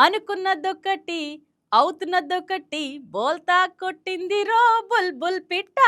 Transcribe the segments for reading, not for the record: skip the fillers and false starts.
అనుకున్నదొక్కటి అవుతున్నదొక్కటి బోల్తా కొట్టింది రో బుల్బుల్ పిట్ట.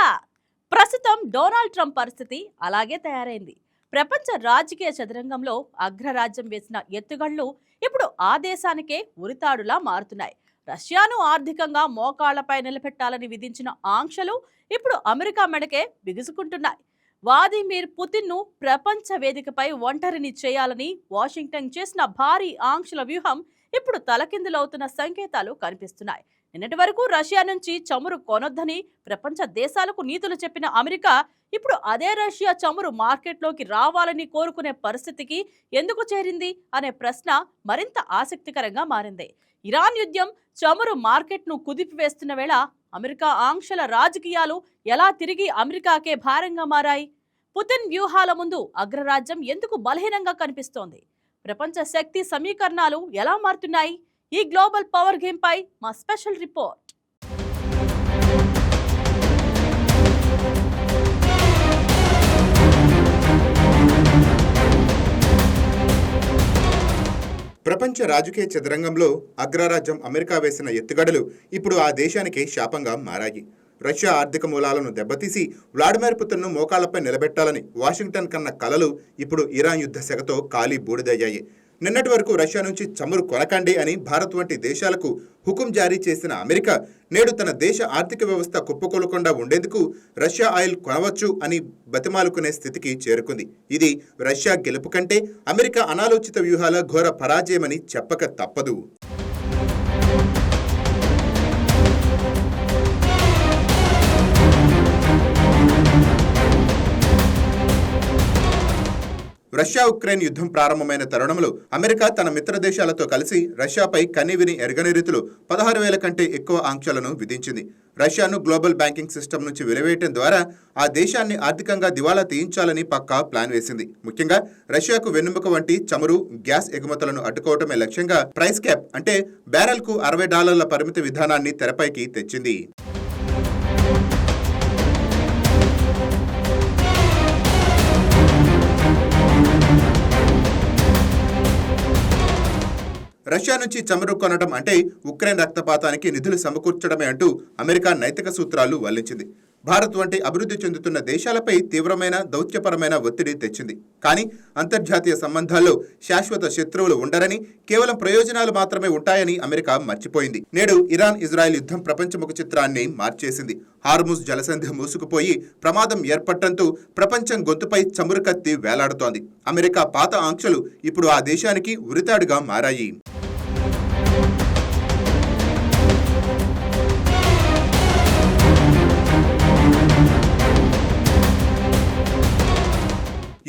ప్రస్తుతం డొనాల్డ్ ట్రంప్ పరిస్థితి అలాగే తయారైంది. ప్రపంచ రాజకీయ చదరంగంలో అగ్రరాజ్యం వేసిన ఎత్తుగళ్లు ఇప్పుడు ఆ దేశానికే ఉరితాడులా మారుతున్నాయి. రష్యాను ఆర్థికంగా మోకాళ్లపై నిలబెట్టాలని విధించిన ఆంక్షలు ఇప్పుడు అమెరికా మెడకే బిగుసుకుంటున్నాయి. వ్లాదిమిర్ పుతిన్ను ప్రపంచ వేదికపై ఒంటరిని చేయాలని వాషింగ్టన్ చేసిన భారీ ఆంక్షల వ్యూహం ఇప్పుడు తలకిందులవుతున్న సంకేతాలు కనిపిస్తున్నాయి. నిన్నటి వరకు రష్యా నుంచి చమురు కొనొద్దని ప్రపంచ దేశాలకు నీతులు చెప్పిన అమెరికా ఇప్పుడు అదే రష్యా చమురు మార్కెట్లోకి రావాలని కోరుకునే పరిస్థితికి ఎందుకు చేరింది అనే ప్రశ్న మరింత ఆసక్తికరంగా మారింది. ఇరాన్ యుద్ధం చమురు మార్కెట్ను కుదిపివేస్తున్న వేళ అమెరికా ఆంక్షల రాజకీయాలు ఎలా తిరిగి అమెరికాకే భారంగా మారాయి? పుతిన్ వ్యూహాల ముందు అగ్రరాజ్యం ఎందుకు బలహీనంగా కనిపిస్తోంది? ప్రపంచ శక్తి సమీకరణాలు ఎలా మారుతున్నాయి? ఈ గ్లోబల్ పవర్ గేమ్ పై మా స్పెషల్ రిపోర్ట్. ప్రపంచ రాజకీయ చదరంగంలో అగ్రరాజ్యం అమెరికా వేసిన ఎత్తుగడలు ఇప్పుడు ఆ దేశానికి శాపంగా మారాయి. రష్యా ఆర్థిక మూలాలను దెబ్బతీసి వ్లాడిమిర్ పుతిన్ను మోకాళ్లపై నిలబెట్టాలని వాషింగ్టన్ కన్న కలలు ఇప్పుడు ఇరాన్ యుద్ధ సెగతో కాలి బూడిదయ్యాయి. నిన్నటి వరకు రష్యా నుంచి చమురు కొనకండి అని భారత్ వంటి దేశాలకు హుకుం జారీ చేసిన అమెరికా నేడు తన దేశ ఆర్థిక వ్యవస్థ కుప్పకూలకుండా ఉండేందుకు రష్యా ఆయిల్ కొనవచ్చు అని బతిమాలుకునే స్థితికి చేరుకుంది. ఇది రష్యా గెలుపు కంటే అమెరికా అనాలోచిత వ్యూహాల ఘోర పరాజయమని చెప్పక తప్పదు. రష్యా ఉక్రెయిన్ యుద్ధం ప్రారంభమైన తరుణంలో అమెరికా తన మిత్ర దేశాలతో కలిసి రష్యాపై కనీవిని ఎరగని రీతిలో 16,000 కంటే ఎక్కువ ఆంక్షలను విధించింది. రష్యాను గ్లోబల్ బ్యాంకింగ్ సిస్టమ్ నుంచి వెలివేయటం ద్వారా ఆ దేశాన్ని ఆర్థికంగా దివాలా తీయించాలని పక్కా ప్లాన్ వేసింది. ముఖ్యంగా రష్యాకు వెన్నెముక వంటి చమురు, గ్యాస్ ఎగుమతులను అడ్డుకోవటమే లక్ష్యంగా ప్రైస్ క్యాప్ అంటే బ్యారెల్కు $60 పరిమితి విధానాన్ని తెరపైకి తెచ్చింది. రష్యా నుంచి చమురు కొనడం అంటే ఉక్రెయిన్ రక్తపాతానికి నిధులు సమకూర్చడమే అంటూ అమెరికా నైతిక సూత్రాలు వల్లించింది. భారత్ వంటి అభివృద్ధి చెందుతున్న దేశాలపై తీవ్రమైన దౌత్యపరమైన ఒత్తిడి తెచ్చింది. కానీ అంతర్జాతీయ సంబంధాల్లో శాశ్వత శత్రువులు ఉండరని, కేవలం ప్రయోజనాలు మాత్రమే ఉంటాయని అమెరికా మర్చిపోయింది. నేడు ఇరాన్ ఇజ్రాయెల్ యుద్ధం ప్రపంచ ముఖ చిత్రాన్ని మార్చేసింది. హార్ముజ్ జలసంధి మూసుకుపోయి ప్రమాదం ఏర్పడటంతో ప్రపంచం గొంతుపై చమురు కత్తి వేలాడుతోంది. అమెరికా పాత ఆంక్షలు ఇప్పుడు ఆ దేశానికి ఉరితాడుగా మారాయి.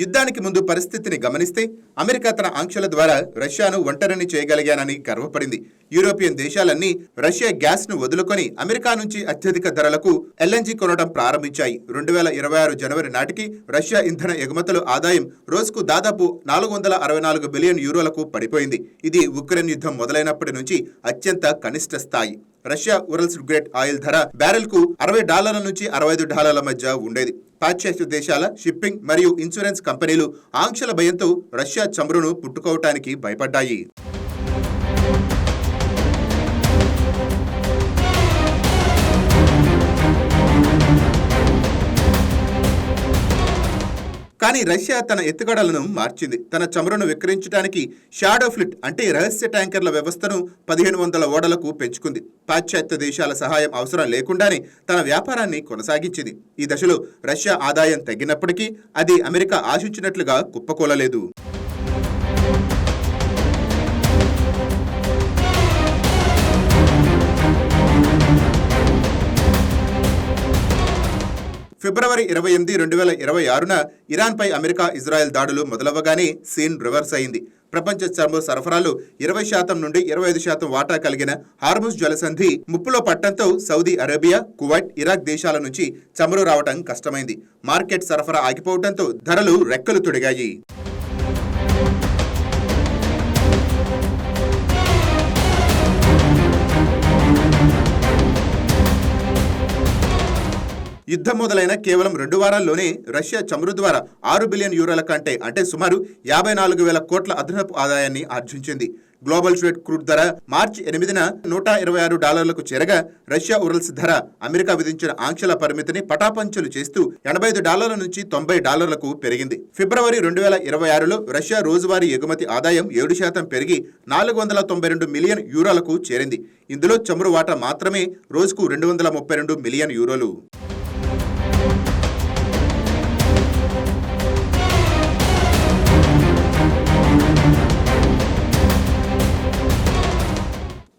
యుద్ధానికి ముందు పరిస్థితిని గమనిస్తే అమెరికా తన ఆంక్షల ద్వారా రష్యాను ఒంటరిని చేయగలిగానని గర్వపడింది. యూరోపియన్ దేశాలన్నీ రష్యా గ్యాస్ను వదులుకొని అమెరికా నుంచి అత్యధిక ధరలకు ఎల్ఎన్జీ కొనడం ప్రారంభించాయి. 2026 జనవరి నాటికి రష్యా ఇంధన ఎగుమతుల ఆదాయం రోజుకు దాదాపు €464 బిలియన్ పడిపోయింది. ఇది ఉక్రెయిన్ యుద్ధం మొదలైనప్పటి నుంచి అత్యంత కనిష్ట స్థాయి. రష్యా ఉరల్స్ గ్రేట్ ఆయిల్ ధర బ్యారెల్కు $60 నుంచి $65 మధ్య ఉండేది. పాశ్చాత్య దేశాల షిప్పింగ్ మరియు ఇన్సూరెన్స్ కంపెనీలు ఆంక్షల భయంతో రష్యా చమురును పుట్టుకోవటానికి భయపడ్డాయి. కానీ రష్యా తన ఎత్తుగడలను మార్చింది. తన చమురును విక్రయించడానికి షాడో ఫ్లీట్ అంటే రహస్య ట్యాంకర్ల వ్యవస్థను 1500 ఓడలకు పెంచుకుంది. పాశ్చాత్య దేశాల సహాయం అవసరం లేకుండానే తన వ్యాపారాన్ని కొనసాగించింది. ఈ దశలో రష్యా ఆదాయం తగ్గినప్పటికీ అది అమెరికా ఆశించినట్లుగా కుప్పకూలలేదు. ఫిబ్రవరి 28, 2026న ఇరాన్పై అమెరికా ఇజ్రాయెల్ దాడులు మొదలవ్వగానే సీన్ రివర్స్ అయింది. ప్రపంచ చమురు సరఫరాలో 20% నుండి 25% వాటా కలిగిన హార్ముజ్ జలసంధి ముప్పులో పట్టడంతో సౌదీ అరేబియా, కువైట్, ఇరాక్ దేశాల నుంచి చమురు రావడం కష్టమైంది. మార్కెట్ సరఫరా ఆగిపోవడంతో ధరలు రెక్కలు తొడిగాయి. యుద్ధం మొదలైన కేవలం 2 వారాల్లోనే రష్యా చమురు ద్వారా €6 బిలియన్ కంటే అంటే సుమారు 54,000 కోట్ల అదనపు ఆదాయాన్ని ఆర్జించింది. గ్లోబల్ స్ట్రేట్ క్రూడ్ ధర మార్చి 8న $126కు చేరగా రష్యా ఉరల్స్ ధర అమెరికా విధించిన ఆంక్షల పరిమితిని పటాపంచలు చేస్తూ $85 నుంచి $90కు పెరిగింది. ఫిబ్రవరి 2026లో రష్యా రోజువారీ ఎగుమతి ఆదాయం 7% పెరిగి €492 మిలియన్ చేరింది. ఇందులో చమురు వాటా మాత్రమే రోజుకు €232 మిలియన్.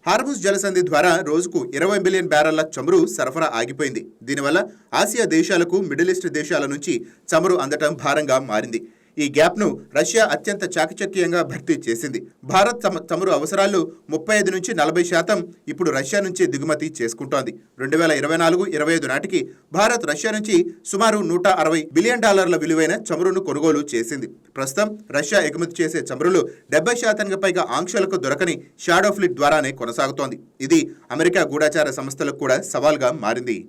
హార్ముజ్ జలసంధి ద్వారా రోజుకు 20 బిలియన్ బ్యారెళ్ల చమురు సరఫరా ఆగిపోయింది. దీనివల్ల ఆసియా దేశాలకు మిడిల్ ఈస్ట్ దేశాల నుంచి చమురు అందటం భారంగా మారింది. ఈ గ్యాప్ను రష్యా అత్యంత చాకచక్యంగా భర్తీ చేసింది. భారత్ తమ చమురు అవసరాల్లో 35 నుంచి 40% ఇప్పుడు రష్యా నుంచి దిగుమతి చేసుకుంటోంది. 2024-25 నాటికి భారత్ రష్యా నుంచి సుమారు $160 బిలియన్ విలువైన చమురును కొనుగోలు చేసింది. ప్రస్తుతం రష్యా ఎగుమతి చేసే చమురులో 70% పైగా ఆంక్షలకు దొరకని షాడో ఫ్లీట్ ద్వారానే కొనసాగుతోంది. ఇది అమెరికా గూఢచార సంస్థలకు కూడా సవాల్గా మారింది.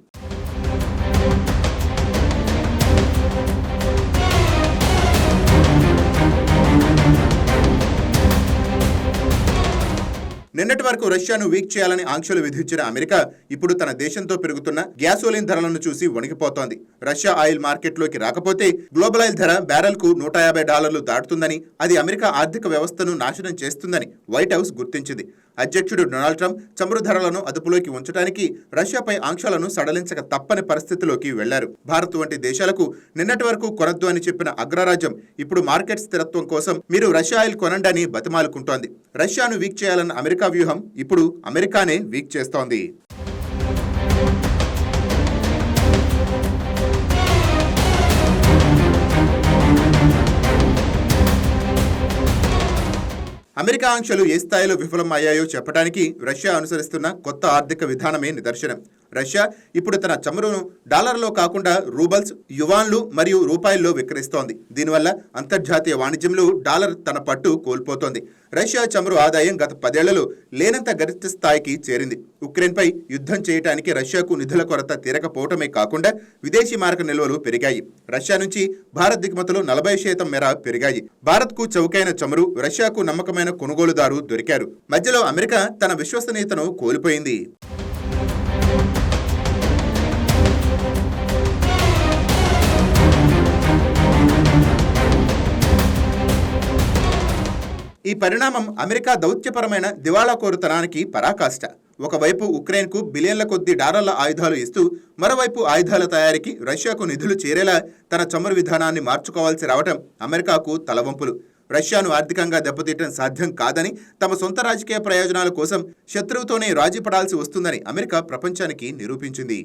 నిన్నటి వరకు రష్యాను వీక్ చేయాలని ఆంక్షలు విధించిన అమెరికా ఇప్పుడు తన దేశంతో పెరుగుతున్న గ్యాసోలిన్ ధరలను చూసి వణికిపోతోంది. రష్యా ఆయిల్ మార్కెట్లోకి రాకపోతే గ్లోబల్ ఆయిల్ ధర బ్యారెల్కు $150 దాటుతుందని, అది అమెరికా ఆర్థిక వ్యవస్థను నాశనం చేస్తుందని వైట్ హౌస్ గుర్తించింది. అధ్యక్షుడు డొనాల్డ్ ట్రంప్ చమురు ధరలను అదుపులోకి ఉంచడానికి రష్యాపై ఆంక్షలను సడలించక తప్పని పరిస్థితిలోకి వెళ్లారు. భారత్ వంటి దేశాలకు నిన్నటి వరకు కొనద్దు అని చెప్పిన అగ్రరాజ్యం ఇప్పుడు మార్కెట్ స్థిరత్వం కోసం మీరు రష్యా ఆయిల్ కొనండి అని బతిమాలుకుంటోంది. రష్యాను వీక్ చేయాలన్న అమెరికా వ్యూహం ఇప్పుడు అమెరికానే వీక్ చేస్తోంది. అమెరికా ఆంక్షలు ఏ స్థాయిలో విఫలం అయ్యాయో చెప్పడానికి రష్యా అనుసరిస్తున్న కొత్త ఆర్థిక విధానమే నిదర్శనం. రష్యా ఇప్పుడు తన చమురును డాలర్లో కాకుండా రూబల్స్, యువాన్లు మరియు రూపాయల్లో విక్రయిస్తోంది. దీనివల్ల అంతర్జాతీయ వాణిజ్యంలో డాలర్ తన పట్టు కోల్పోతోంది. రష్యా చమురు ఆదాయం గత 10 ఏళ్లలో లేనంత గరిష్ట స్థాయికి చేరింది. ఉక్రెయిన్పై యుద్ధం చేయడానికి రష్యాకు నిధుల కొరత తీరకపోవటమే కాకుండా విదేశీ మారక నిల్వలు పెరిగాయి. రష్యా నుంచి భారత్ దిగుమతులు 40% మేర పెరిగాయి. భారత్కు చౌకైన చమురు, రష్యాకు నమ్మకమైన కొనుగోలుదారు దొరికారు. మధ్యలో అమెరికా తన విశ్వసనీయతను కోల్పోయింది. ఈ పరిణామం అమెరికా దౌత్యపరమైన దివాళాకోరుతనానికి పరాకాష్ట. ఒకవైపు ఉక్రెయిన్కు బిలియన్ల కొద్దీ డాలర్ల ఆయుధాలు ఇస్తూ, మరోవైపు ఆయుధాల తయారీకి రష్యాకు నిధులు చేరేలా తన చమురు విధానాన్ని మార్చుకోవాల్సి రావటం అమెరికాకు తలవంపులు. రష్యాను ఆర్థికంగా దెబ్బతీయటం సాధ్యం కాదని, తమ సొంత రాజకీయ ప్రయోజనాల కోసం శత్రువుతోనే రాజీ పడాల్సి వస్తుందని అమెరికా ప్రపంచానికి నిరూపించింది.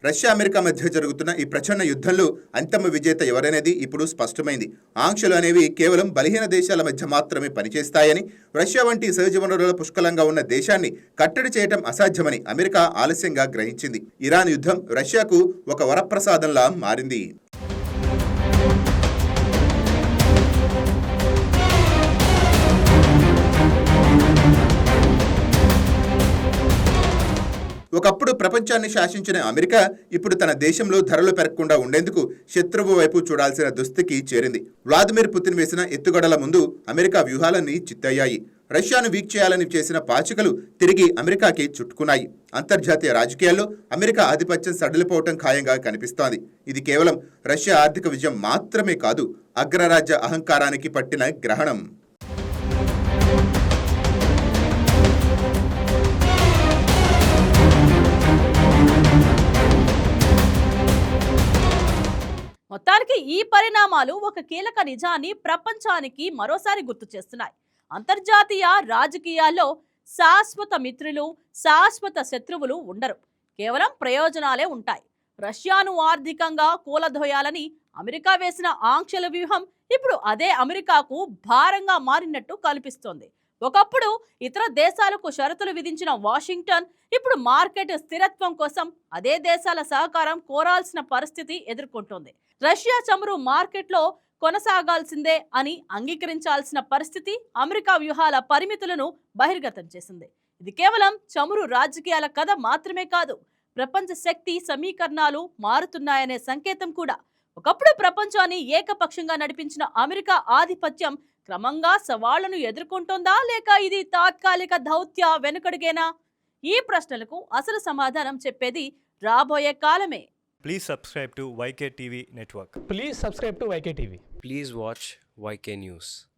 రష్యా అమెరికా మధ్య జరుగుతున్న ఈ ప్రచండ యుద్ధంలో అంతిమ విజేత ఎవరనేది ఇప్పుడు స్పష్టమైంది. ఆంక్షలు అనేవి కేవలం బలహీన దేశాల మధ్య మాత్రమే పనిచేస్తాయని, రష్యా వంటి సహజ వనరుల పుష్కలంగా ఉన్న దేశాన్ని కట్టడి చేయటం అసాధ్యమని అమెరికా ఆలస్యంగా గ్రహించింది. ఇరాన్ యుద్ధం రష్యాకు ఒక వరప్రసాదంలా మారింది. ఒకప్పుడు ప్రపంచాన్ని శాసించిన అమెరికా ఇప్పుడు తన దేశంలో ధరలు పెరగకుండా ఉండేందుకు శత్రువు వైపు చూడాల్సిన దుస్థితికి చేరింది. వ్లాదిమిర్ పుతిన్ వేసిన ఎత్తుగడల ముందు అమెరికా వ్యూహాలన్నీ చిత్తయ్యాయి. రష్యాను వీక్ చేయాలని చేసిన పాచికలు తిరిగి అమెరికాకి చుట్టుకున్నాయి. అంతర్జాతీయ రాజకీయాల్లో అమెరికా ఆధిపత్యం సడలిపోవటం ఖాయంగా కనిపిస్తోంది. ఇది కేవలం రష్యా ఆర్థిక విజయం మాత్రమే కాదు, అగ్రరాజ్య అహంకారానికి పట్టిన గ్రహణం. మొత్తానికి ఈ పరిణామాలు ఒక కీలక నిజాన్ని ప్రపంచానికి మరోసారి గుర్తు చేస్తున్నాయి. అంతర్జాతీయ రాజకీయాల్లో శాశ్వత మిత్రులు, శాశ్వత శత్రువులు ఉండరు. కేవలం ప్రయోజనాలే ఉంటాయి. రష్యాను ఆర్థికంగా కూలదోయాలని అమెరికా వేసిన ఆంక్షల వ్యూహం ఇప్పుడు అదే అమెరికాకు భారంగా మారినట్టు కనిపిస్తోంది. ఒకప్పుడు ఇతర దేశాలకు షరతులు విధించిన వాషింగ్టన్ ఇప్పుడు మార్కెట్ స్థిరత్వం కోసం అదే దేశాల సహకారం కోరాల్సిన పరిస్థితి ఎదుర్కొంటోంది. రష్యా చమురు మార్కెట్లో కొనసాగాల్సిందే అని అంగీకరించాల్సిన పరిస్థితి అమెరికా వ్యూహాల పరిమితులను బహిర్గతం చేసింది. ఇది కేవలం చమురు రాజకీయాల కథ మాత్రమే కాదు, ప్రపంచ శక్తి సమీకరణాలు మారుతున్నాయనే సంకేతం కూడా. ఒకప్పుడు ప్రపంచాన్ని ఏకపక్షంగా నడిపించిన అమెరికా ఆధిపత్యం క్రమంగా సవాళ్లను ఎదుర్కొంటోందా, లేక ఇది తాత్కాలిక దౌత్య వెనుకడుగేనా? ఈ ప్రశ్నలకు అసలు సమాధానం చెప్పేది రాబోయే కాలమే. Please subscribe to YK TV Network. Please subscribe to YK TV. Please watch YK News.